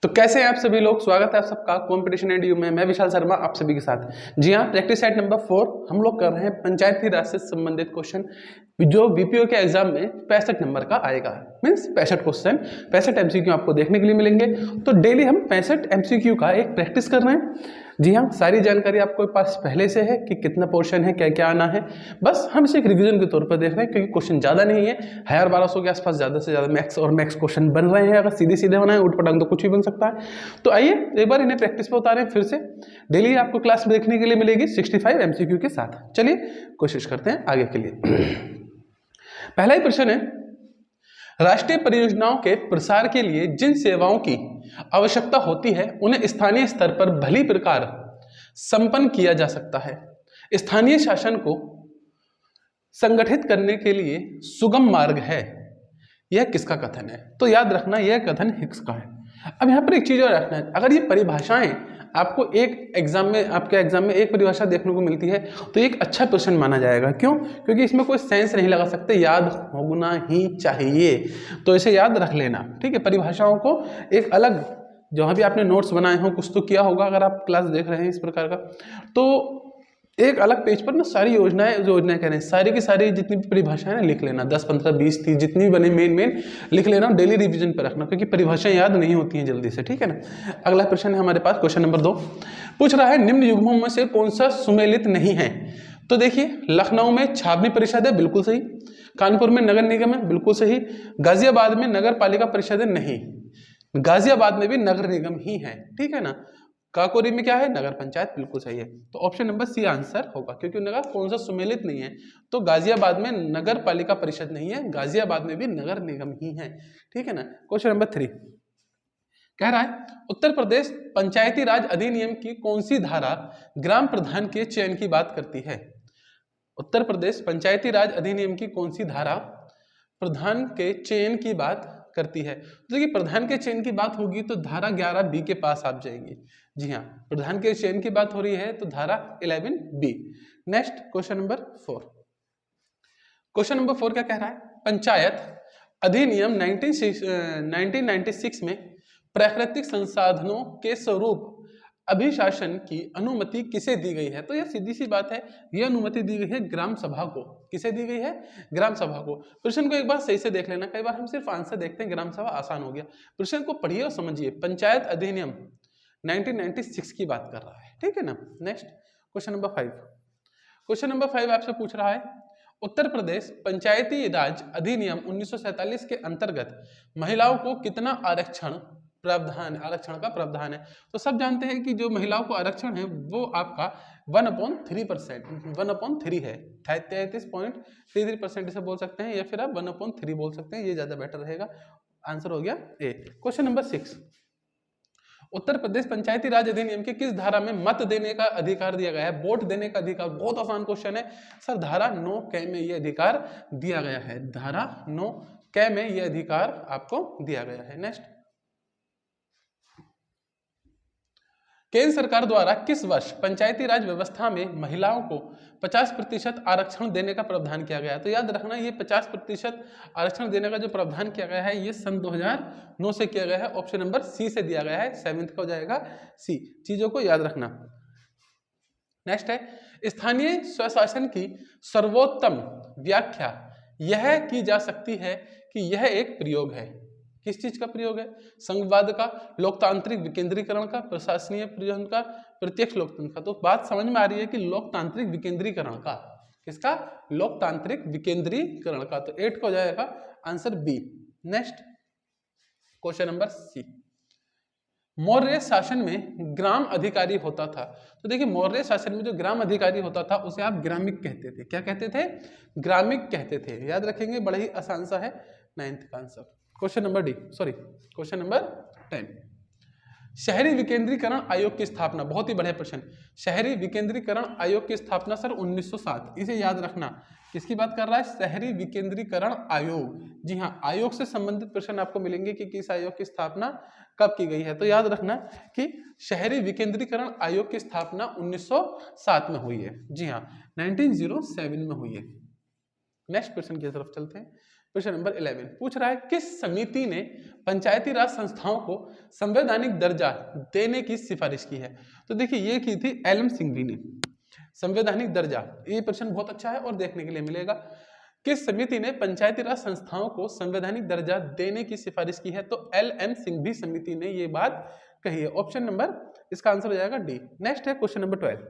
तो कैसे हैं आप सभी लोग। स्वागत है आप सबका कंपटीशन एंड यू में। मैं विशाल शर्मा आप सभी के साथ। जी हाँ, प्रैक्टिस सेट नंबर 4 हम लोग कर रहे हैं पंचायती राज से संबंधित क्वेश्चन जो बीपीओ के एग्जाम में 65 नंबर का आएगा। मीन्स 65 क्वेश्चन 65 एमसीक्यू आपको देखने के लिए मिलेंगे। तो डेली हम 65 एमसीक्यू का एक प्रैक्टिस कर रहे हैं। जी हाँ, सारी जानकारी आपको पास पहले से है कि कितना पोर्शन है, क्या क्या आना है। बस हम इसे एक रिवीजन के तौर पर देख रहे हैं क्योंकि क्वेश्चन ज़्यादा नहीं है। 1200 के आसपास ज़्यादा से ज़्यादा मैक्स और मैक्स क्वेश्चन बन रहे हैं। अगर सीधे सीधे बनाए उठ पटांग तो कुछ भी बन सकता है। तो आइए एक बार इन्हें प्रैक्टिस पे उतारें फिर से। डेली आपको क्लास में देखने के लिए मिलेगी 65 एमसीक्यू के साथ। चलिए कोशिश करते हैं आगे के लिए। पहला ही प्रश्न है, राष्ट्रीय परियोजनाओं के प्रसार के लिए जिन सेवाओं की आवश्यकता होती है उन्हें स्थानीय स्तर पर भली प्रकार संपन्न किया जा सकता है। स्थानीय शासन को संगठित करने के लिए सुगम मार्ग है। यह किसका कथन है? तो याद रखना यह कथन हिक्स का है। अब यहां पर एक चीज और रखना है, अगर ये परिभाषाएं आपको एक एग्जाम में आपके एग्जाम में एक परिभाषा देखने को मिलती है तो एक अच्छा क्वेश्चन माना जाएगा। क्यों? क्योंकि इसमें कोई सेंस नहीं लगा सकते, याद होना ही चाहिए। तो इसे याद रख लेना, ठीक है। परिभाषाओं को एक अलग, जहां भी आपने नोट्स बनाए हो कुछ तो किया होगा अगर आप क्लास देख रहे हैं इस प्रकार का, तो एक अलग पेज पर ना सारी योजनाएं कह रहे हैं, सारी की सारी जितनी भी परिभाषाएं ना लिख लेना, 10 15 20 30 जितनी भी बने मेन लिख लेना, डेली रिवीजन पर रखना क्योंकि परिभाषाएं याद नहीं होती हैं जल्दी से, ठीक है ना। अगला प्रश्न है हमारे पास, क्वेश्चन नंबर 2 पूछ रहा है निम्न युग्मों में से कौन सा सुमेलित नहीं है। तो देखिए, लखनऊ में छावनी परिषद है, बिल्कुल सही। कानपुर में नगर निगम है, बिल्कुल सही। गाजियाबाद में नगर पालिका परिषद है, नहीं। गाजियाबाद में भी नगर निगम ही है, ठीक है ना। काकोरी में क्या है? नगर पंचायत, बिल्कुल सही है। तो ऑप्शन नंबर सी आंसर होगा क्योंकि उन्होंने कहा कौन सा सुमेलित नहीं है। तो गाजियाबाद में नगर पालिका परिषद नहीं है, गाजियाबाद में भी नगर निगम ही है, ठीक है ना। क्वेश्चन नंबर 3 कह रहा है उत्तर प्रदेश पंचायती राज अधिनियम की कौन सी धारा ग्राम प्रधान के चयन की बात करती है। उत्तर प्रदेश पंचायती राज अधिनियम की कौन सी धारा प्रधान के चयन की बात करती है। तो देखिए, प्रधान के चयन की बात होगी तो धारा 11B के पास आप जाएंगे। जी हाँ, प्रधान के चयन की बात हो रही है तो धारा 11B। Next question number 4। Question number 4 क्या कह रहा है? पंचायत अधिनियम 1996 में प्राकृतिक संसाधनों के स्वरूप अभिशासन की अनुमति किसे दी गई है। तो यह सीधी सी बात है, यह अनुमति दी गई है ग्राम सभा को। किसे दी गई है? ग्राम सभा को। प्रश्न को एक बार सही से देख लेना, कई बार हम सिर्फ आंसर देखते हैं, ग्राम सभा आसान हो गया। प्रश्न को पढ़िए और समझिए। पंचायत अधिनियम 1996 की बात कर रहा है, ठीक है ना। Next question number 5। Question number 5 आपसे पूछ रहा है उत्तर प्रदेश पंचायती राज अधिनियम 1947 के अंतर्गत महिलाओं को कितना आरक्षण का प्रावधान है। तो सब जानते हैं कि जो महिलाओं को आरक्षण है वो आपका 1/3% 1/3 है। 33.33% इसे बोल सकते हैं या फिर आप 1/3 बोल सकते हैं, ये ज्यादा बेटर रहेगा। आंसर हो गया ए। क्वेश्चन नंबर 6 उत्तर प्रदेश पंचायती राज अधिनियम के किस धारा में मत देने का अधिकार दिया गया है? वोट देने का अधिकार। बहुत आसान क्वेश्चन है सर, धारा 9K में यह अधिकार दिया गया है। धारा 9K में यह अधिकार आपको दिया गया है। नेक्स्ट, केंद्र सरकार द्वारा किस वर्ष पंचायती राज व्यवस्था में महिलाओं को 50% आरक्षण देने का प्रावधान किया गया है। तो याद रखना ये 50% आरक्षण देने का जो प्रावधान किया गया है ये सन 2009 से किया गया है। ऑप्शन नंबर सी से दिया गया है, 7th का हो जाएगा सी। चीजों को याद रखना। नेक्स्ट है, स्थानीय स्वशासन की सर्वोत्तम व्याख्या यह की जा सकती है कि यह एक प्रयोग है। किस चीज का प्रयोग है? संघवाद का, लोकतांत्रिक विकेंद्रीकरण का, प्रशासनीय प्रयोजन का, प्रत्यक्ष लोकतंत्र का। तो बात समझ में आ रही है कि लोकतांत्रिक विकेंद्रीकरण का। किसका? लोकतांत्रिक विकेंद्रीकरण का। तो 8 का हो जाएगा answer B. Next question number C. Maurya शासन में ग्राम अधिकारी होता था। तो देखिए, मौर्य शासन में जो ग्राम अधिकारी होता था उसे आप ग्रामिक कहते थे। क्या कहते थे? ग्रामिक कहते थे। याद रखेंगे, बड़ा ही आसान सा है, 9th का answer. Question number question number 10। शहरी विकेंद्रीकरण आयोग की स्थापना। बहुत ही बढ़िया प्रश्न। शहरी विकेंद्रीकरण आयोग की स्थापना सर 1907। इसे याद रखना। किसकी बात कर रहा है? शहरी विकेंद्रीकरण आयोग। जी हाँ, आयोग से संबंधित प्रश्न आपको मिलेंगे कि किस आयोग की स्थापना कब की गई है। तो याद रखना कि शहरी विकेंद्रीकरण आयोग की स्थापना 1907 में हुई है। जी हाँ, 1907 में हुई है। नेक्स्ट प्रश्न की तरफ चलते हैं। क्वेश्चन नंबर 11 पूछ रहा है किस समिति ने पंचायती राज संस्थाओं को संवैधानिक दर्जा देने की सिफारिश की है। तो देखिए ये की थी एलएम सिंघवी ने, संवैधानिक दर्जा। ये प्रश्न बहुत अच्छा है और देखने के लिए मिलेगा। किस समिति ने पंचायती राज संस्थाओं को संवैधानिक दर्जा देने की सिफारिश की है। तो एलएम सिंघवी समिति ने ये बात कही है। ऑप्शन नंबर इसका आंसर हो जाएगा डी। नेक्स्ट है क्वेश्चन नंबर 12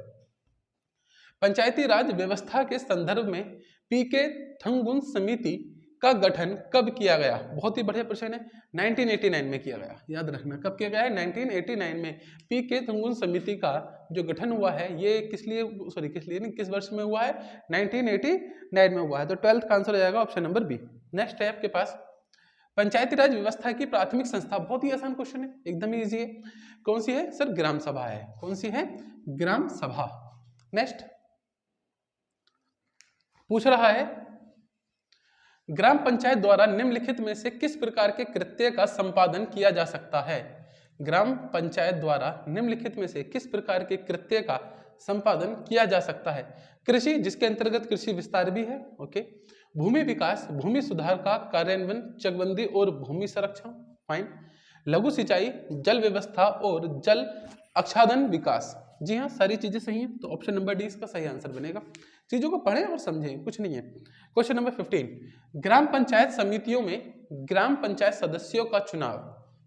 पंचायती राज व्यवस्था के संदर्भ में पीके थंगुन समिति का गठन कब किया गया। बहुत ही बढ़िया प्रश्न है। 1989 में किया गया, याद रखना कब किया गया है 1989 में पीके थंगुन समिति का जो गठन हुआ है ये किस लिए किस लिए नहीं किस वर्ष में हुआ है 1989 में हुआ है। तो 12th का आंसर हो जाएगा ऑप्शन नंबर बी। नेक्स्ट है आपके पास पंचायती राज व्यवस्था की प्राथमिक संस्था। बहुत ही आसान क्वेश्चन है, एकदम इजी है। कौन सी है सर, ग्राम सभा है। कौन सी है, ग्राम सभा। नेक्स्ट पूछ रहा है ग्राम पंचायत द्वारा निम्नलिखित में से किस प्रकार के कृत्य का संपादन किया जा सकता है। ग्राम पंचायत द्वारा निम्नलिखित में से किस प्रकार के कृत्य का संपादन किया जा सकता है। कृषि, जिसके अंतर्गत कृषि विस्तार भी है, ओके। भूमि विकास, भूमि सुधार का कार्यान्वयन, चकबंदी और भूमि संरक्षण, फाइन। लघु सिंचाई, जल व्यवस्था और जल आच्छादन विकास। जी हाँ, सारी चीजें सही हैं। तो ऑप्शन नंबर डी इसका सही आंसर बनेगा। चीजों को पढ़ें और समझें, कुछ नहीं है। क्वेश्चन नंबर 15 ग्राम पंचायत समितियों में ग्राम पंचायत सदस्यों का चुनाव,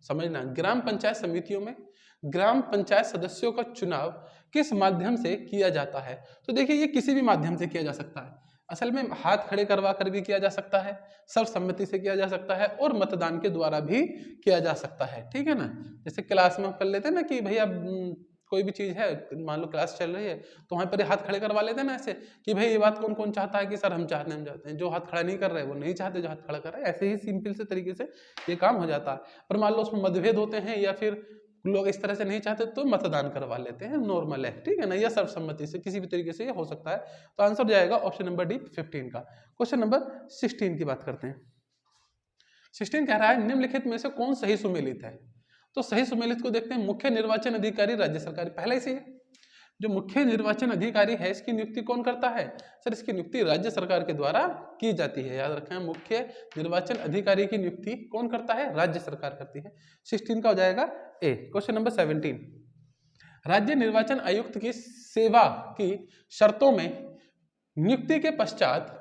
समझना, ग्राम पंचायत समितियों में ग्राम पंचायत सदस्यों का चुनाव किस माध्यम से किया जाता है। तो देखिए ये किसी भी माध्यम से किया जा सकता है। असल में हाथ खड़े करवा कर भी किया जा सकता है, सर्वसम्मति से किया जा सकता है और मतदान के द्वारा भी किया जा सकता है। ठीक है ना, जैसे क्लास में हम कर लेते हैं ना कि भैया कोई भी चीज़ है, मान लो क्लास चल रही है तो वहाँ पर हाथ खड़े करवा लेते हैं ना ऐसे कि भाई ये बात कौन कौन चाहता है कि सर हम चाहते हैं, हम चाहते हैं। जो हाथ खड़ा नहीं कर रहे वो नहीं चाहते, जो हाथ खड़ा कर रहे हैं। ऐसे ही सिंपल से तरीके से ये काम हो जाता है। पर मान लो उसमें मतभेद होते हैं या फिर लोग इस तरह से नहीं चाहते तो मतदान करवा लेते हैं, नॉर्मल है। ठीक है ना, यह सर्वसम्मति से किसी भी तरीके से ये हो सकता है। तो आंसर जाएगा ऑप्शन नंबर डी 15 का। क्वेश्चन नंबर 16 की बात करते हैं। 16 कह रहा है निम्नलिखित में से कौन सही सुमेलित है। तो सही सुमेलित को देखते हैं। मुख्य निर्वाचन अधिकारी राज्य सरकार, पहले से है। जो मुख्य निर्वाचन अधिकारी है इसकी नियुक्ति कौन करता है। सर इसकी नियुक्ति राज्य सरकार के द्वारा की जाती है, याद रखें। मुख्य निर्वाचन अधिकारी की नियुक्ति कौन करता है, राज्य सरकार करती है। 16 का हो जाएगा ए। क्वेश्चन नंबर 17 राज्य निर्वाचन आयुक्त की सेवा की शर्तों में नियुक्ति के पश्चात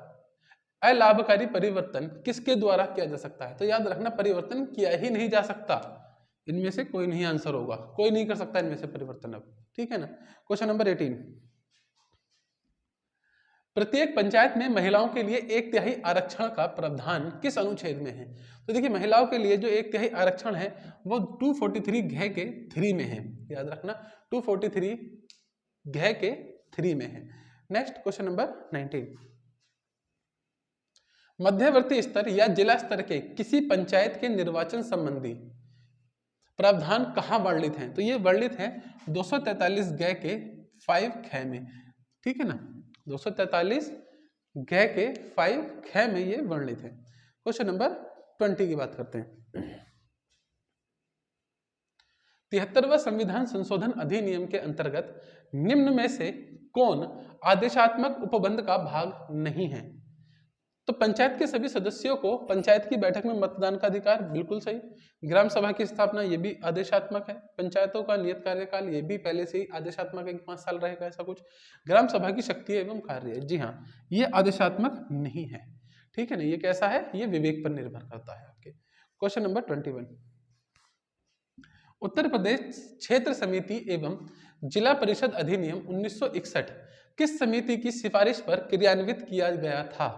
अलाभकारी परिवर्तन किसके द्वारा किया जा सकता है। तो याद रखना परिवर्तन किया ही नहीं जा सकता, इनमें से कोई नहीं आंसर होगा, कोई नहीं कर सकता इनमें से परिवर्तन अब। ठीक है ना। क्वेश्चन नंबर 18 प्रत्येक पंचायत में महिलाओं के लिए 1/3 आरक्षण का प्रावधान किस अनुच्छेद में है। तो देखिए महिलाओं के लिए जो 1/3 आरक्षण है वो 243 घ के 3 में है, याद रखना 243 घ के 3 में है। नेक्स्ट क्वेश्चन नंबर 19 मध्यवर्ती स्तर या जिला स्तर के किसी पंचायत के निर्वाचन संबंधी प्रावधान कहाँ वर्णित हैं। तो ये वर्णित है 243 घ के 5 ख में। ठीक है ना, 243 घ के 5 ख में ये वर्णित है। क्वेश्चन नंबर 20 की बात करते हैं। 73वां संविधान संशोधन अधिनियम के अंतर्गत निम्न में से कौन आदेशात्मक उपबंध का भाग नहीं है। तो पंचायत के सभी सदस्यों को पंचायत की बैठक में मतदान का अधिकार, बिल्कुल सही। ग्राम सभा की स्थापना ये भी आदेशात्मक है। पंचायतों का नियत कार्यकाल ये भी पहले से ही आदेशात्मक है कि 5 साल रहेगा, ऐसा कुछ। ग्राम सभा की शक्ति एवं कार्य, जी हाँ, ये आदेशात्मक नहीं है। ठीक है ना, ये कैसा है, ये विवेक पर निर्भर करता है आपके। क्वेश्चन नंबर 21 उत्तर प्रदेश क्षेत्र समिति एवं जिला परिषद अधिनियम 1961 किस समिति की सिफारिश पर क्रियान्वित किया गया था।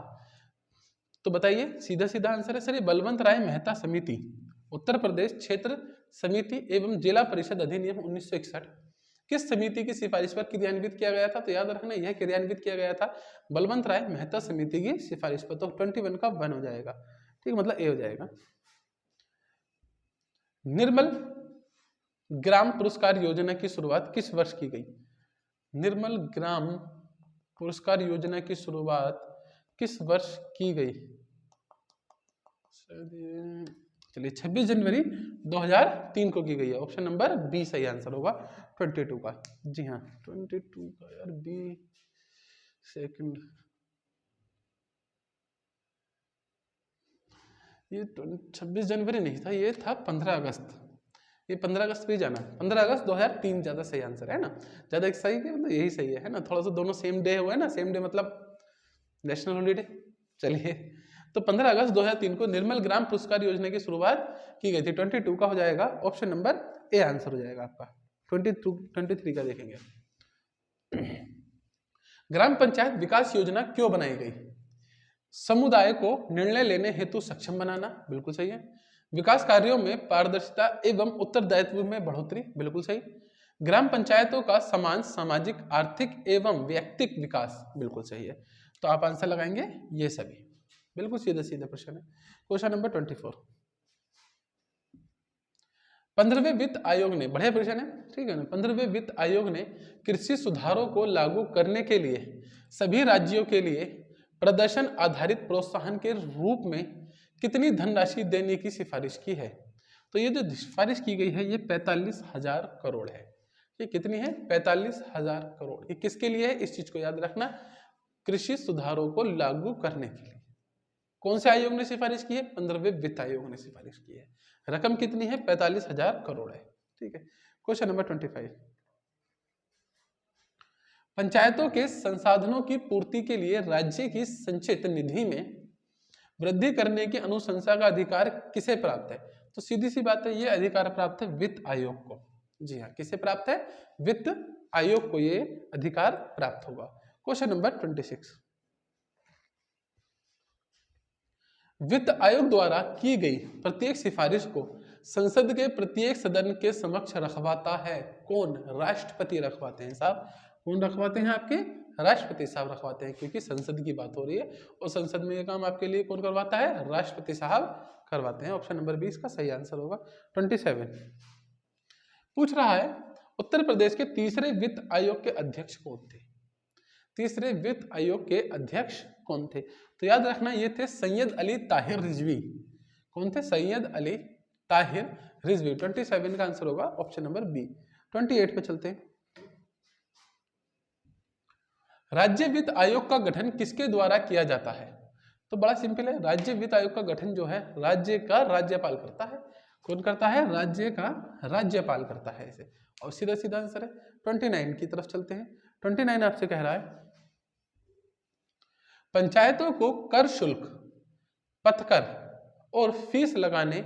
तो बताइए, सीधा सीधा आंसर है सर ये बलवंत राय मेहता समिति। उत्तर प्रदेश क्षेत्र समिति एवं जिला परिषद अधिनियम 1961 किस समिति की सिफारिश पर क्रियान्वित किया गया था। तो याद रखना यह क्रियान्वित किया गया था बलवंत राय मेहता समिति की सिफारिश पर। तो 21 का 1 हो जाएगा। ठीक, मतलब ए हो जाएगा। निर्मल ग्राम पुरस्कार योजना की शुरुआत किस वर्ष की गई। निर्मल ग्राम पुरस्कार योजना की शुरुआत किस वर्ष की गई। चलिए 26 जनवरी 2003 को की गई है। ऑप्शन नंबर बी सही आंसर होगा 22 का। जी हाँ 22 का यार, बी सेकंड। ये 26 जनवरी नहीं था, ये था 15 अगस्त। ये 15 अगस्त पे जाना, 15 अगस्त 2003 ज़्यादा सही आंसर है ना, ज़्यादा सही है मतलब यही सही है ना, थोड़ा सा दोनों सेम डे हुआ है ना, सेम डे मतलब नेशनल हॉलीडे। चलिए, तो 15 अगस्त 2003 को निर्मल ग्राम पुरस्कार योजना की शुरुआत की गई थी। 22 का हो जाएगा ऑप्शन नंबर ए आंसर हो जाएगा आपका। 23 का देखेंगे। ग्राम पंचायत विकास योजना क्यों बनाई गई? समुदाय को निर्णय लेने हेतु सक्षम बनाना, बिल्कुल सही है। विकास कार्यों में पारदर्शिता एवं उत्तरदायित्व में बढ़ोतरी, बिल्कुल सही। ग्राम पंचायतों का समान सामाजिक, आर्थिक एवं व्यक्तिक विकास, बिल्कुल सही है। तो आप आंसर लगाएंगे ये सभी, बिल्कुल सीधा सीधा प्रश्न है। क्वेश्चन नंबर 24, 15वें वित्त आयोग ने, बढ़िया प्रश्न है, ठीक है ना, 15वें वित्त आयोग ने कृषि सुधारों को लागू करने के लिए सभी राज्यों के लिए प्रदर्शन आधारित प्रोत्साहन के रूप में कितनी धनराशि देने की सिफारिश की है? तो ये जो सिफारिश की गई है ये 45,000 करोड़ है। ये कितनी है? 45,000 करोड़। ये किसके लिए है? इस चीज को याद रखना, कृषि सुधारों को लागू करने के लिए। कौन से आयोग ने सिफारिश की है? 15वें वित्त आयोग ने सिफारिश की है। रकम कितनी है? 45,000 करोड़ है, ठीक है। क्वेश्चन नंबर 25, पंचायतों के संसाधनों की पूर्ति के लिए राज्य की संचित निधि में वृद्धि करने की अनुशंसा का अधिकार किसे प्राप्त है? तो सीधी सी बात है, ये अधिकार प्राप्त है वित्त आयोग को। जी हाँ, किसे प्राप्त है? वित्त आयोग को ये अधिकार प्राप्त होगा। क्वेश्चन नंबर 26, वित्त आयोग द्वारा की गई प्रत्येक सिफारिश को संसद के प्रत्येक सदन के समक्ष रखवाता है कौन? राष्ट्रपति रखवाते हैं साहब। कौन रखवाते हैं? आपके राष्ट्रपति साहब रखवाते हैं, क्योंकि संसद की बात हो रही है और संसद में ये काम आपके लिए कौन करवाता है? राष्ट्रपति साहब करवाते हैं। ऑप्शन नंबर 20 का सही आंसर होगा। 27 पूछ रहा है, उत्तर प्रदेश के तीसरे वित्त आयोग के अध्यक्ष कौन थे? तीसरे वित्त आयोग के अध्यक्ष कौन थे? तो याद रखना, ये थे सैयद अली ताहिर रिजवी। कौन थे? सैयद अली ताहिर रिजवी। 27 का आंसर होगा ऑप्शन नंबर बी। 28 पे चलते हैं। राज्य वित्त आयोग का गठन किसके द्वारा किया जाता है? तो बड़ा सिंपल है, राज्य वित्त आयोग का गठन जो है राज्य का राज्यपाल करता है। कौन करता है? राज्य का राज्यपाल करता है इसे। और सीधा सीधा आंसर है। 29 की तरफ चलते हैं। 29 आपसे कह रहा है, पंचायतों को कर शुल्क, पथकर और फीस लगाने,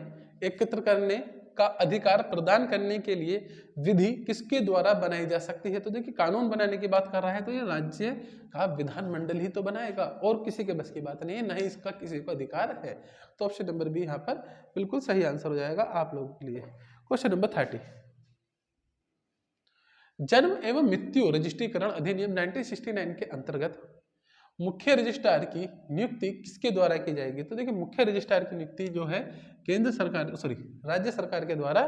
एकत्र करने का अधिकार प्रदान करने के लिए विधि किसके द्वारा बनाई जा सकती है? तो देखिए, कानून बनाने की बात कर रहा है तो ये राज्य का विधानमंडल ही तो बनाएगा, और किसी के बस की बात नहीं है, नहीं इसका किसी को अधिकार है। तो ऑप्शन नंबर बी यहाँ पर बिल्कुल सही आंसर हो जाएगा आप लोगों के लिए। क्वेश्चन नंबर 30, जन्म एवं मृत्यु रजिस्ट्रीकरण अधिनियम 1969 के अंतर्गत मुख्य रजिस्ट्रार की नियुक्ति किसके द्वारा की जाएगी? तो देखिए, मुख्य रजिस्ट्रार की नियुक्ति जो है केंद्र सरकार, राज्य सरकार के द्वारा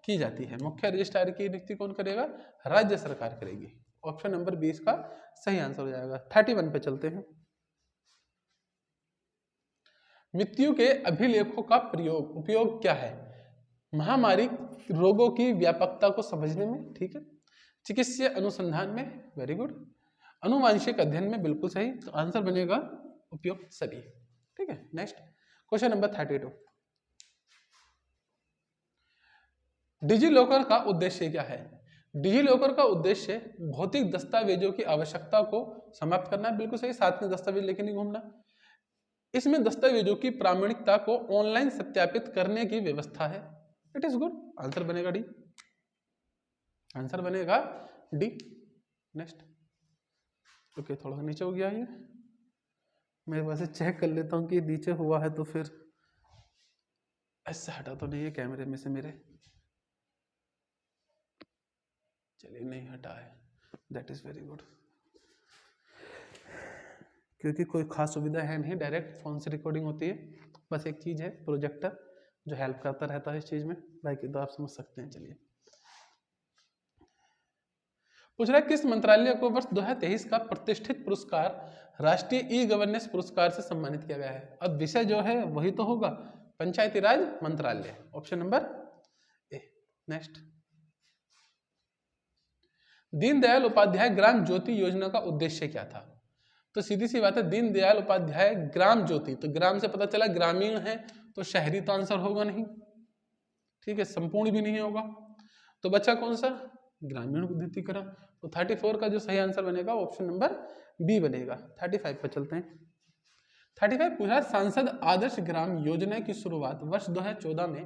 की जाती है। मुख्य रजिस्ट्रार की नियुक्ति कौन करेगा? राज्य सरकार करेगी। ऑप्शन नंबर 20 का सही आंसर हो जाएगा। 31 पे चलते हैं। मृत्यु के अभिलेखों का उपयोग क्या है? महामारी रोगों की व्यापकता को समझने में, ठीक है। चिकित्सीय अनुसंधान में, वेरी गुड। अनुवांशिक अध्ययन में, बिल्कुल सही। तो आंसर बनेगा उपयुक्त सभी, ठीक है। Next question number 32, digi locker का उद्देश्य क्या है? डिजी लॉकर का उद्देश्य भौतिक दस्तावेजों की आवश्यकता को समाप्त करना, बिल्कुल सही। साथ में दस्तावेज लेके नहीं घूमना। इसमें दस्तावेजों की प्रामाणिकता को ऑनलाइन सत्यापित करने की व्यवस्था है। It is good. आंसर बनेगा डी। आंसर बनेगा डी। नेक्स्ट, ओके, थोड़ा नीचे हो गया ये। मैं वैसे चेक कर लेता हूँ कि नीचे हुआ है तो फिर ऐसे हटा तो नहीं है कैमरे में से मेरे। चलिए, नहीं हटा है, दैट इज वेरी गुड। क्योंकि कोई खास सुविधा है नहीं, डायरेक्ट फोन से रिकॉर्डिंग होती है। बस एक चीज है प्रोजेक्टर, जो हेल्प करता रहता है इस चीज में। बाकी तो आप समझ सकते हैं। चलिए, पूछ रहा है, किस मंत्रालय को वर्ष 2023 का प्रतिष्ठित पुरस्कार राष्ट्रीय ई गवर्नेंस पुरस्कार से सम्मानित किया गया है? अब विषय जो है वही तो होगा, पंचायती राज मंत्रालय। Option number A. Next, Deendayal Upadhyaya Gram Jyoti Yojana का उद्देश्य क्या था? तो सीधी सी बात है, दीनदयाल उपाध्याय ग्राम ज्योति, तो ग्राम से पता चला ग्रामीण है, तो शहरी तो आंसर होगा नहीं, ठीक है, संपूर्ण भी नहीं होगा, तो बचा कौन सा, ग्रामीण विद्युतीकरण। तो 34 का जो सही आंसर बनेगा ऑप्शन नंबर बी बनेगा। 35 पर चलते हैं। 35 पूछा, सांसद आदर्श ग्राम योजना की शुरुआत वर्ष 2014 में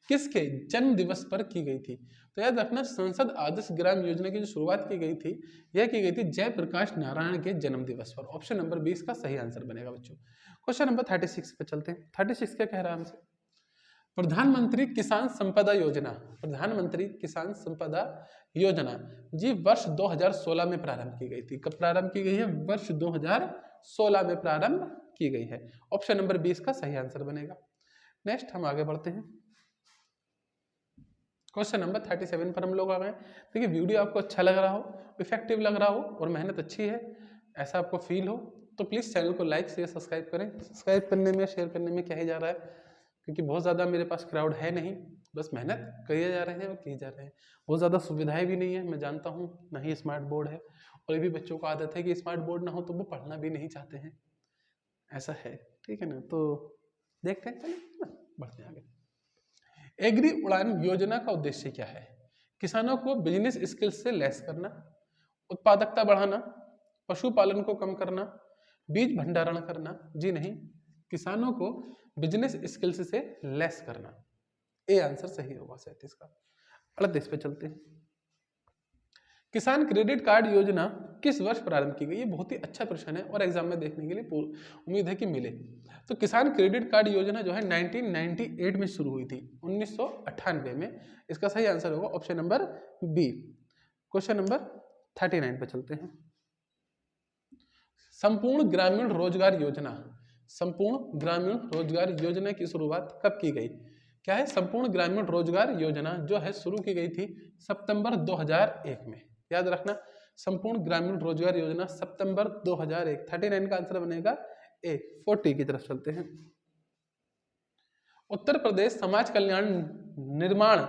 किसके जन्म दिवस पर की गई थी। तो याद रखना, संसद आदर्श ग्राम योजना की जो शुरुआत की गई थी, यह की गई थी जयप्रकाश नारायण के जन्म दिवस पर। ऑप्शन नंबर 20 का सही आंसर बनेगा बच्चों। क्वेश्चन नंबर 36 पे चलते हैं। 36 क्या कह रहा है हमसे, प्रधानमंत्री किसान संपदा योजना, प्रधानमंत्री किसान संपदा योजना जी वर्ष 2016 में प्रारंभ की गई थी। कब प्रारंभ की गई है, वर्ष 2016 में प्रारंभ की गई है। ऑप्शन नंबर 20 का सही आंसर बनेगा। नेक्स्ट हम आगे बढ़ते हैं। क्वेश्चन नंबर 37 पर हम लोग आ गए। देखिए, वीडियो आपको अच्छा लग रहा हो, इफेक्टिव लग रहा हो और मेहनत अच्छी है, ऐसा आपको फील हो तो प्लीज़ चैनल को लाइक शेयर सब्सक्राइब करें। सब्सक्राइब करने में, शेयर करने में क्या ही जा रहा है, क्योंकि बहुत ज़्यादा मेरे पास क्राउड है नहीं, बस मेहनत किए जा रहे हैं और किए जा रहे हैं। बहुत ज़्यादा सुविधाएं भी नहीं है, मैं जानता हूँ, ना ही स्मार्ट बोर्ड है, और ये भी बच्चों को आदत है कि स्मार्ट बोर्ड ना हो तो वो पढ़ना भी नहीं चाहते हैं, ऐसा है, ठीक है ना। तो देखते हैं, चलिए बढ़ते हैं आगे। एग्री उड़ान योजना का उद्देश्य क्या है, किसानों को बिजनेस स्किल्स से लैस करना, उत्पादकता बढ़ाना, पशुपालन को कम करना, बीज भंडारण करना, जी नहीं, किसानों को बिजनेस स्किल्स से लेस करना। ए आंसर सही होगा 37 का। 38 पे चलते हैं। किसान क्रेडिट कार्ड योजना किस वर्ष प्रारंभ की गई, ये बहुत ही अच्छा प्रश्न है और एग्जाम में देखने के लिए उम्मीद है कि मिले। तो किसान क्रेडिट कार्ड योजना जो है 1998 में शुरू हुई थी, 1998 में। इसका सही आंसर होगा option number B. Question number 39 पे चलते हैं। संपूर्ण ग्रामीण रोजगार योजना, संपूर्ण ग्रामीण रोजगार योजना की शुरुआत कब की गई, क्या है, संपूर्ण ग्रामीण रोजगार योजना जो है शुरू की गई थी सितंबर 2001 में। याद रखना, संपूर्ण ग्रामीण रोजगार योजना सितंबर 2001। 39 का आंसर बनेगा ए। 40 की तरफ चलते हैं। उत्तर प्रदेश समाज कल्याण निर्माण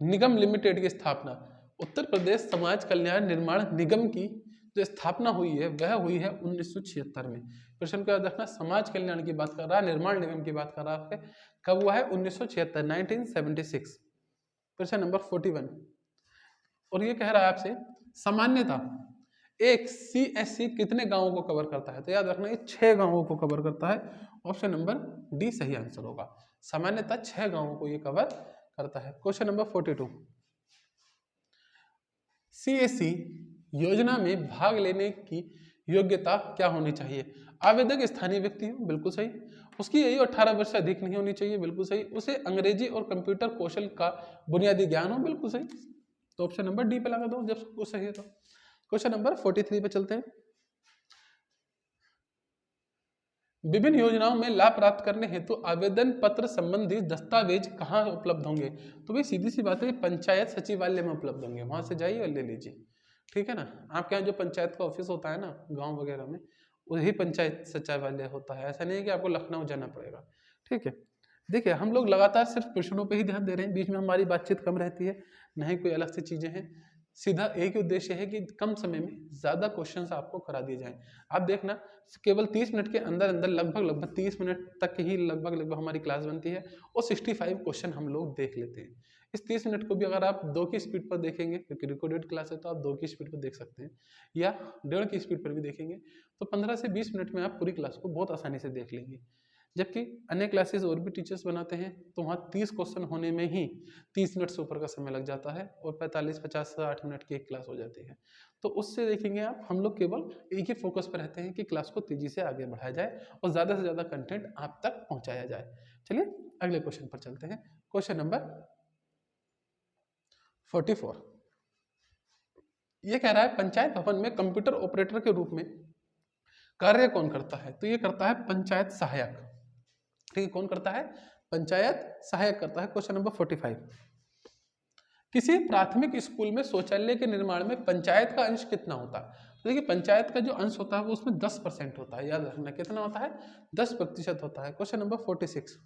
निगम लिमिटेड की स्थापना, उत्तर प्रदेश समाज कल्याण निर्माण निगम की जो स्थापना हुई है वह हुई है 1976 में। प्रश्न को याद रखना, समाज कल्याण की बात कर रहा है, निर्माण निगम की बात कर रहा है, कब हुआ है, 1976, 1976। प्रश्न नंबर 41 और ये कह रहा है आपसे, सामान्यता एक CSC कितने गांवों को कवर करता है। तो याद रखना, ये 6 गांवों को कवर करता है। ऑप्शन नंबर डी सही आंसर होगा। सामान्यता 6 गांवों को ये कवर करता है। क्वेश्चन नंबर 42, CSC योजना में भाग लेने की योग्यता क्या होनी चाहिए। आवेदक स्थानीय व्यक्ति हो, बिल्कुल सही। उसकी आयु 18 वर्ष से अधिक नहीं होनी चाहिए, बिल्कुल सही। उसे अंग्रेजी और कंप्यूटर कौशल का बुनियादी ज्ञान हो, बिल्कुल सही। तो ऑप्शन नंबर डी पे लगा दो जब सब कुछ सही है तो। क्वेश्चन नंबर 43 पे चलते हैं। विभिन्न योजनाओं में लाभ प्राप्त करने हेतु आवेदन पत्र संबंधी दस्तावेज कहाँ उपलब्ध होंगे। तो भाई सीधी सी बात है, पंचायत सचिवालय में उपलब्ध होंगे, वहां से जाइए और ले लीजिए, ठीक है ना। आपके यहाँ जो पंचायत का ऑफिस होता है ना गांव वगैरह में, वही पंचायत सचिवालय होता है। ऐसा नहीं है कि आपको लखनऊ जाना पड़ेगा, ठीक है। देखिए, हम लोग लगातार सिर्फ प्रश्नों पे ही ध्यान दे रहे हैं, बीच में हमारी बातचीत कम रहती है, नहीं कोई अलग से चीजें हैं। सीधा एक ही उद्देश्य है कि कम समय में ज्यादा क्वेश्चंस आपको करा दिए जाएं। आप देखना, केवल 30 मिनट के अंदर अंदर लगभग 30 मिनट तक ही लगभग हमारी क्लास बनती है और 65 क्वेश्चन हम लोग देख लेते हैं। इस 30 मिनट को भी अगर आप 2 की स्पीड पर देखेंगे, क्योंकि रिकॉर्डेड क्लास है तो आप 2 की स्पीड पर देख सकते हैं, या 1.5 की स्पीड पर भी देखेंगे, तो 15 से 20 मिनट में आप पूरी क्लास को बहुत आसानी से देख लेंगे। जबकि अन्य क्लासेस और भी टीचर्स बनाते हैं तो वहाँ 30 क्वेश्चन होने में ही 30 मिनट से ऊपर का समय लग जाता है और 45-50 से 8 मिनट की एक क्लास हो जाती है। तो उससे देखेंगे आप, हम लोग केवल एक ही फोकस पर रहते हैं कि क्लास को तेजी से आगे बढ़ाया जाए और ज़्यादा से ज़्यादा कंटेंट आप तक पहुँचाया जाए। चलिए अगले क्वेश्चन पर चलते हैं। क्वेश्चन नंबर 44 ये कह रहा है, पंचायत भवन में कंप्यूटर ऑपरेटर के रूप में कार्य कौन करता है। तो ये करता है पंचायत सहायक, ठीक है। कौन करता है, पंचायत सहायक करता है। क्वेश्चन नंबर 45, किसी प्राथमिक स्कूल में शौचालय के निर्माण में पंचायत का अंश कितना होता है। तो देखिए, पंचायत का जो अंश होता है वो उसमें 10% होता है। याद रखना, कितना होता है, 10% होता है। क्वेश्चन नंबर 46,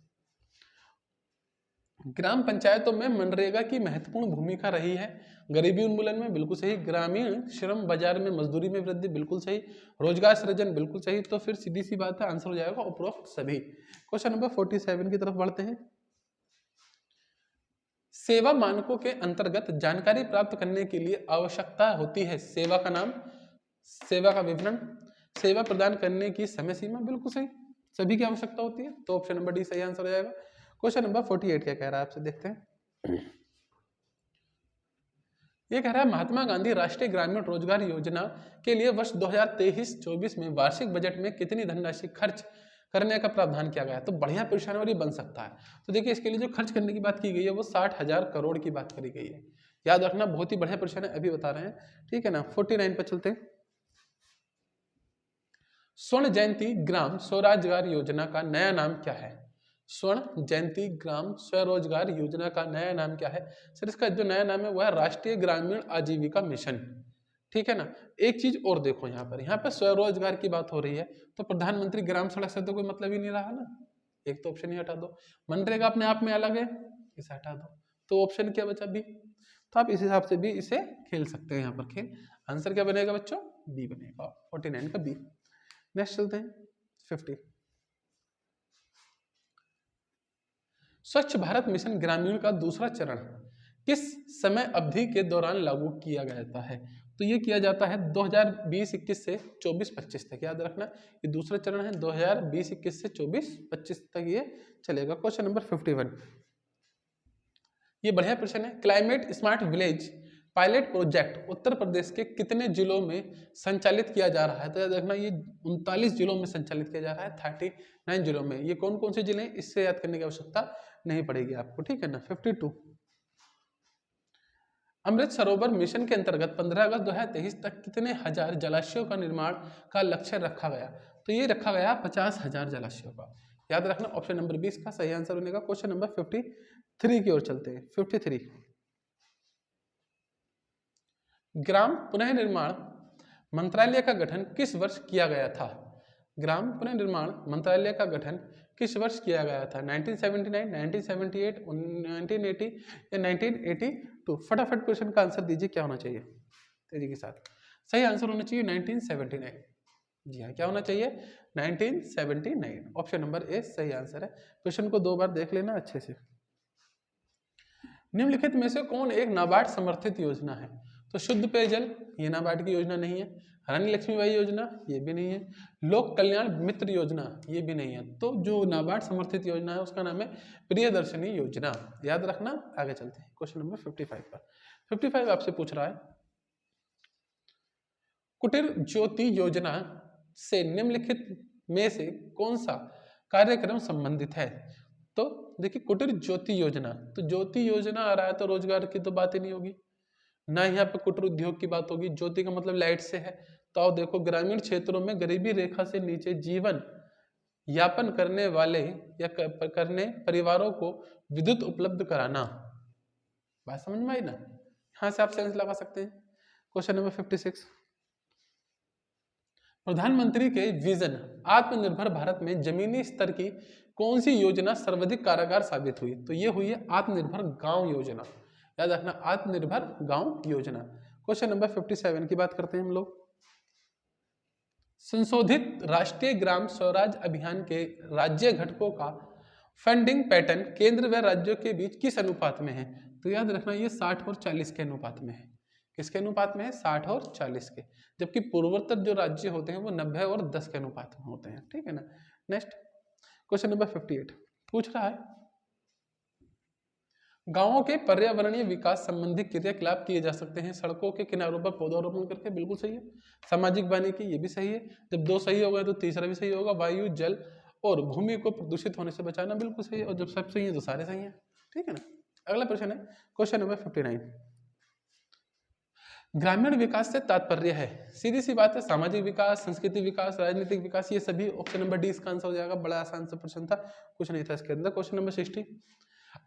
ग्राम पंचायतों में मनरेगा की महत्वपूर्ण भूमिका रही है। गरीबी उन्मूलन में बिल्कुल सही। ग्रामीण श्रम बाजार में मजदूरी में वृद्धि बिल्कुल सही। रोजगार सृजन बिल्कुल सही। तो फिर सीधी सी बात है, आंसर हो जाएगा उपरोक्त सभी। क्वेश्चन नंबर 47 की तरफ बढ़ते हैं। सेवा मानकों के अंतर्गत जानकारी प्राप्त करने के लिए आवश्यकता होती है सेवा का नाम, सेवा का विवरण, सेवा प्रदान करने की समय सीमा, बिल्कुल सही। सभी की आवश्यकता होती है, तो ऑप्शन नंबर डी सही आंसर हो जाएगा। क्वेश्चन नंबर 48 क्या कह रहा है आपसे, देखते हैं। ये कह रहा है महात्मा गांधी राष्ट्रीय ग्रामीण रोजगार योजना के लिए वर्ष 2023-24 में वार्षिक बजट में कितनी धनराशि खर्च करने का प्रावधान किया गया है। तो बढ़िया क्वेश्चन और ये बन सकता है। तो देखिए इसके लिए जो खर्च करने की बात की गई है वो 60,000 करोड़ की बात करी गई है। याद रखना, बहुत ही बढ़िया प्रश्न है, अभी बता रहे हैं, ठीक है ना। 49 पर चलते हैं। स्वर्ण जयंती ग्राम स्वरोजगार योजना का नया नाम क्या है। स्वर्ण जयंती ग्राम स्वरोजगार योजना का नया नाम क्या है। सर इसका जो नया नाम है वह है राष्ट्रीय ग्रामीण आजीविका मिशन, ठीक है ना। एक चीज और देखो, यहाँ पर स्वरोजगार की बात हो रही है, तो प्रधानमंत्री ग्राम सड़क से तो कोई मतलब ही नहीं रहा ना। एक तो ऑप्शन ही हटा दो। मनरेगा अपने आप में अलग है, इसे हटा दो, तो ऑप्शन क्या बचा, बी। तो आप इस हिसाब से भी इसे खेल सकते हैं। यहाँ पर खेल आंसर क्या बनेगा बच्चों, बी बनेगा, 49 का बी। नेक्स्ट चलते हैं 50। स्वच्छ भारत मिशन ग्रामीण का दूसरा चरण किस समय अवधि के दौरान लागू किया जाता है। तो ये किया जाता है 2020-21 से 24-25 तक। याद रखना ये दूसरा चरण है, 2020-21 से 24-25 तक ये चलेगा। क्वेश्चन नंबर 51, ये बढ़िया प्रश्न है। Climate smart village pilot project Uttar Pradesh के कितने जिलों में संचालित किया जा रहा है। तो याद रखना ये 39 जिलों में संचालित किया जा रहा है, 39 जिलों में। ये कौन कौन से जिले हैं इससे याद करने की आवश्यकता नहीं पड़ेगी आपको, ठीक है ना। 52, अमृत सरोवर मिशन के अंतर्गत 15 अगस्त 2023 तक कितने हजार जलाशयों का निर्माण का लक्ष्य रखा गया। तो ये रखा गया 50,000 जलाशयों का। याद रखना ऑप्शन नंबर 20 का सही आंसर बनेगा। क्वेश्चन नंबर 53 की ओर चलते हैं। 53, ग्राम पुनर्निर्माण मंत्रालय का गठन किस वर्ष किया गया था। ग्राम पुनर्निर्माण मंत्रालय का गठन किस वर्ष किया गया था। 1979, 1978, 1980 या 1982। फटाफट क्वेश्चन का आंसर दीजिए, क्या होना चाहिए तेजी के साथ। सही आंसर होना चाहिए 1979। जी हाँ, क्या होना चाहिए 1979। ऑप्शन नंबर ए सही आंसर है। क्वेश्चन को 2 बार देख लेना अच्छे से। निम्नलिखित में से कौन एक नाबार्ड समर्थित योजना है। तो शुद्ध पेयजल, ये नाबार्ड की योजना नहीं है। रानी लक्ष्मीबाई योजना, ये भी नहीं है। लोक कल्याण मित्र योजना, ये भी नहीं है। तो जो नाबार्ड समर्थित योजना है उसका नाम है प्रियदर्शनी योजना। याद रखना। आगे चलते हैं क्वेश्चन नंबर 55 पर। 55 आपसे पूछ रहा है, कुटीर ज्योति योजना से निम्नलिखित में से कौन सा कार्यक्रम संबंधित है। तो देखिए कुटीर ज्योति योजना, तो ज्योति योजना आ रहा है तो रोजगार की तो बात ही नहीं होगी ना, यहाँ पे कुटीर उद्योग की बात होगी। ज्योति का मतलब लाइट से है। तो आप देखो ग्रामीण क्षेत्रों में गरीबी रेखा से नीचे जीवन यापन करने वाले या करने परिवारों को विद्युत उपलब्ध कराना। बात समझ में आई ना। यहाँ से आप सेंस लगा सकते हैं। क्वेश्चन नंबर 56, प्रधानमंत्री के विजन आत्मनिर्भर भारत में जमीनी स्तर की कौन सी योजना सर्वाधिक कारगर साबित हुई। तो ये हुई है आत्मनिर्भर गांव योजना। याद रखना आत्मनिर्भर गांव योजना। क्वेश्चन नंबर 57 की बात करते हैं हम लोग। संशोधित राष्ट्रीय ग्राम स्वराज अभियान के राज्य घटकों का फंडिंग पैटर्न केंद्र व राज्यों के बीच किस अनुपात में है। तो याद रखना ये 60 और 40 के अनुपात में है। किसके अनुपात में है, 60 और 40 के। जबकि पूर्वोत्तर जो राज्य होते हैं वो 90 और 10 के अनुपात में होते हैं, ठीक है ना। नेक्स्ट क्वेश्चन नंबर 58 पूछ रहा है, गांवों के पर्यावरणीय विकास संबंधी क्रियाकलाप किए जा सकते हैं सड़कों के किनारों पर पौधारोपण करके। बिल्कुल सही है। सामाजिक वानिकी, ये भी सही है। जब 2 सही हो गए तो तीसरा भी सही होगा। वायु जल और भूमि को प्रदूषित होने से बचाना, बिल्कुल सही है। और जब सब सही है तो सारे सही है, ठीक है ना। अगला प्रश्न है क्वेश्चन नंबर 59, ग्रामीण विकास से तात्पर्य है। सीधी सी बात है, सामाजिक विकास, संस्कृति विकास, राजनीतिक विकास, ये सभी। ऑप्शन नंबर डी इसका आंसर हो जाएगा। बड़ा आसान सा प्रश्न था, कुछ नहीं था इसके अंदर। क्वेश्चन नंबर 60,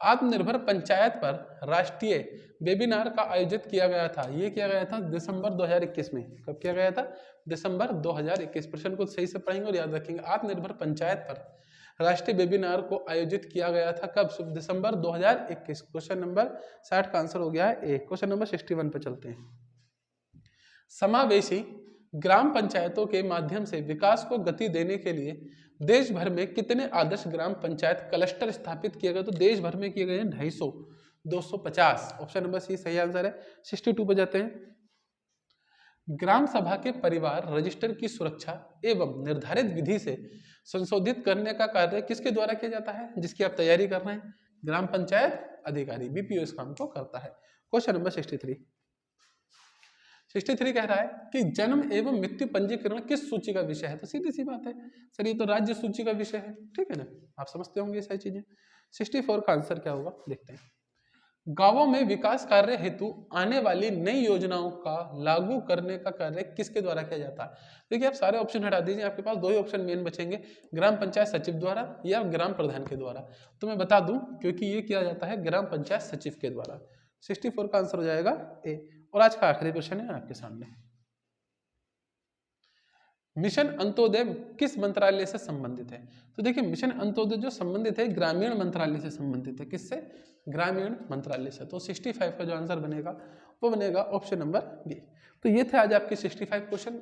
आत्मनिर्भर पंचायत पर राष्ट्रीय वेबिनार का आयोजित किया गया था। ये किया गया था दिसंबर 2021 में। कब किया गया था, दिसंबर 2021। प्रश्न को सही से पढ़ेंगे और याद रखेंगे। आत्मनिर्भर पंचायत पर राष्ट्रीय वेबिनार को आयोजित किया गया था कब? दिसंबर 2021। क्वेश्चन नंबर 60 का आंसर हो गया है ए। क्वेश्चन नंबर 61 पे चलते हैं। समावेशी ग्राम पंचायतों के माध्यम से विकास को गति देने के लिए देश भर में कितने आदर्श ग्राम पंचायत क्लस्टर स्थापित किए गए? तो देश भर में किए गए हैं 250, 250। ऑप्शन नंबर सी सही आंसर है। 62 पे जाते हैं। ग्राम सभा के परिवार रजिस्टर की सुरक्षा एवं निर्धारित विधि से संशोधित करने का कार्य किसके द्वारा किया जाता है? जिसकी आप तैयारी कर रहे हैं, ग्राम पंचायत अधिकारी, बीपीओ इस काम को करता है। क्वेश्चन नंबर 63 कह रहा है कि जन्म एवं मृत्यु पंजीकरण किस सूची का विषय है? तो सीधी सी बात है सर, ये तो राज्य सूची का विषय है, ठीक है ना, आप समझते होंगे सारी चीजें। 64 का आंसर क्या होगा देखते हैं। गांवों में विकास कार्य हेतु आने वाली नई योजनाओं का लागू करने का कार्य किसके द्वारा किया जाता है? देखिए आप सारे ऑप्शन हटा दीजिए, आपके पास दो ही ऑप्शन मेन बचेंगे, ग्राम पंचायत सचिव द्वारा या ग्राम प्रधान के द्वारा। तो मैं बता दूं क्योंकि ये किया जाता है ग्राम पंचायत सचिव के द्वारा। 64 का आंसर हो जाएगा ए। और आज का आखिरी क्वेश्चन है आपके सामने। मिशन अंत्योदय किस मंत्रालय से संबंधित है? तो देखिए मिशन अंत्योदय जो संबंधित है ग्रामीण मंत्रालय से संबंधित है। किससे? ग्रामीण मंत्रालय से। तो 65 का जो आंसर बनेगा वो बनेगा ऑप्शन नंबर बी। तो ये थे आज आपके 65 क्वेश्चन।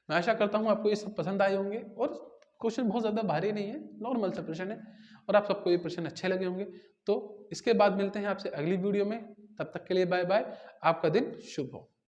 मैं आशा करता हूँ आपको ये सब पसंद आए होंगे और क्वेश्चन बहुत ज्यादा भारी नहीं है, नॉर्मल सा प्रश्न है और आप सबको ये प्रश्न अच्छे लगे होंगे। तो इसके बाद मिलते हैं आपसे अगली वीडियो में, तब तक के लिए बाय बाय, आपका दिन शुभ हो।